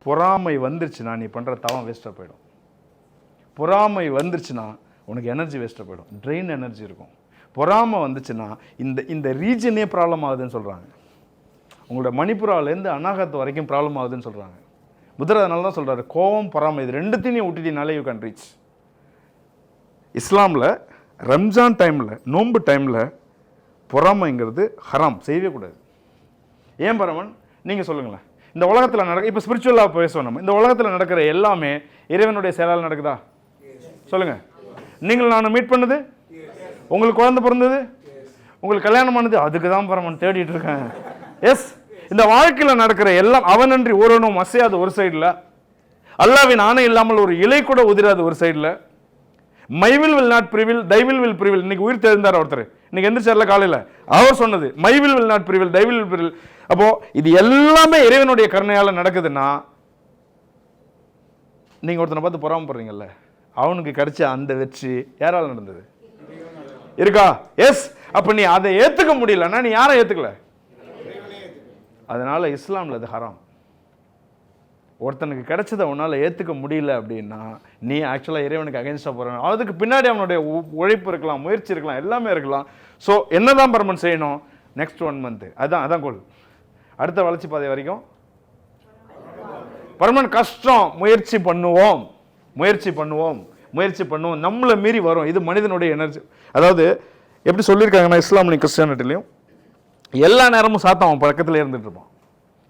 பொறாமை வந்துருச்சுன்னா நீ பண்ணுற தவம் வேஸ்ட்டாக போயிடும். பொறாமை வந்துருச்சுன்னா உனக்கு எனர்ஜி வேஸ்ட்டாக போயிடும், ட்ரெயின் எனர்ஜி இருக்கும். பொறாமை வந்துச்சுன்னா இந்த ரீஜனே ப்ராப்ளம் ஆகுதுன்னு சொல்கிறாங்க. உங்களோட மணிப்புராலேருந்து அநாகத்து வரைக்கும் ப்ராப்ளம் ஆகுதுன்னு சொல்கிறாங்க. புத்தர் அதனால தான் சொல்கிறாரு, கோவம் பொறாமை இது ரெண்டுத்தையும் விட்டுட்டினாலே யூ கேன் ரீச். இஸ்லாமில் ரம்ஜான் டைமில், நோன்பு டைமில் பொறாமைங்கிறது ஹராம், செய்யவே கூடாது. ஏன் பரமன் நீங்கள் சொல்லுங்களேன். இந்த உலகத்தில் நடக்க, இப்போ ஸ்பிரிச்சுவலாக பேசுவோம் நம்ம, இந்த உலகத்தில் நடக்கிற எல்லாமே இறைவனுடைய செயலால் நடக்குதா? சொல்லுங்கள். நீங்கள் நான் மீட் பண்ணது, உங்களுக்கு குழந்தை பிறந்தது, உங்களுக்கு கல்யாணம் ஆனது, அதுக்கு தான் பரமன் தேடிட்டு இருக்கேன். எஸ், இந்த வாழ்க்கையில் நடக்கிற எல்லாம் அவனன்றி ஓரணும் அசையாது ஒரு சைடில், அல்லாவின் ஆணை இல்லாமல் ஒரு இலை கூட உதிராது ஒரு சைடில், மைவில் வில் நாட் பிரிவில் தைவில் வில் பிரிவில். இன்னைக்கு உயிர் தெரிந்தார் ஒருத்தர், இன்னைக்கு எந்திரிச்சார்ல காலையில், அவர் சொன்னது மைவில் வில் நாட் பிரிவில் தைவில் வில் பிரிவில். அப்போ இது எல்லாமே இறைவனுடைய கருணையால் நடக்குதுன்னா நீங்கள் ஒருத்தனை பார்த்து பொறாமப்படுறீங்கல்ல, அவனுக்கு கிடைச்ச அந்த வெற்றி யாரால் நடந்தது இருக்கா? எஸ். அப்போ நீ அதை ஏற்றுக்க முடியலன்னா நீ யாரை ஏற்றுக்கல? அதனால இஸ்லாமில் அது ஹராம். ஒருத்தனுக்கு கிடைச்சதை உன்னால் ஏற்றுக்க முடியல அப்படின்னா நீ ஆக்சுவலாக இறைவனுக்கு அகைன்ஸ்டாக போகிற. அதுக்கு பின்னாடி அவனுடைய உழைப்பு இருக்கலாம், முயற்சி இருக்கலாம், எல்லாமே இருக்கலாம். ஸோ என்னதான் பர்மன் செய்யணும்? நெக்ஸ்ட் 1 month அதான் கோல். அடுத்த வளர்ச்சி பாதை வரைக்கும் பர்மன் கஷ்டம், முயற்சி பண்ணுவோம். நம்மளை மீறி வரும். இது மனிதனுடைய எனர்ஜி. அதாவது எப்படி சொல்லியிருக்காங்கன்னா இஸ்லாமிய கிறிஸ்டியானிட்டிலையும் எல்லா நேரமும் சாத்தான் அவன் பக்கத்தில் இருந்துகிட்டு இருப்பான்,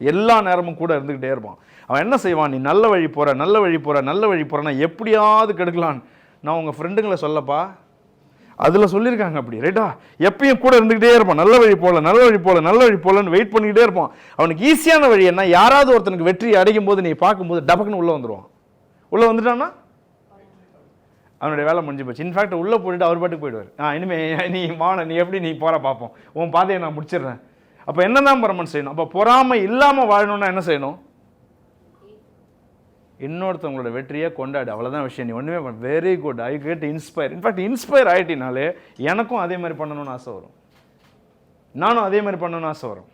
எல்லா நேரமும் கூட இருந்துக்கிட்டே இருப்பான். அவன் என்ன செய்வான்? நீ நல்ல வழி போகிறேன்னா எப்படியாவது கெடுக்கலான்னு. நான் உங்கள் ஃப்ரெண்டுங்களை சொல்லப்பா, அதில் சொல்லியிருக்காங்க அப்படி, ரைட்டா? எப்பயும் கூட இருந்துக்கிட்டே இருப்பான், நல்ல வழி போகலன்னு வெயிட் பண்ணிக்கிட்டே இருப்பான். அவனுக்கு ஈஸியான வழி என்ன? யாராவது ஒருத்தனுக்கு வெற்றி அடையும் போது நீ பார்க்கும்போது டபக்குன்னு உள்ளே வந்துடுவான். உள்ளே வந்துட்டான்னா அவனுடைய வேலை முடிஞ்சு போச்சு. இன்ஃபேக்ட் உள்ளே போட்டுட்டு அவர் பாட்டுக்கு போயிடுவார். இனிமே நீ எப்படி நீ போகிற பார்ப்போம், உன் பாதையை நான் முடிச்சிடுறேன். அப்போ என்னதான் பரமன் செய்யணும்? அப்போ பொறாமை இல்லாமல் வாழணும்னா என்ன செய்யணும்? இன்னொருத்தவங்களோட வெற்றியை கொண்டாடு, அவ்வளோதான் விஷயம். நீ ஒன்றுமே பண்ண. Very good, I get inspire. In fact inspire ஆகிட்டினாலே எனக்கும் அதே மாதிரி பண்ணணும்னு ஆசை வரும், நானும் அதே மாதிரி பண்ணணும்னு ஆசை வரும்.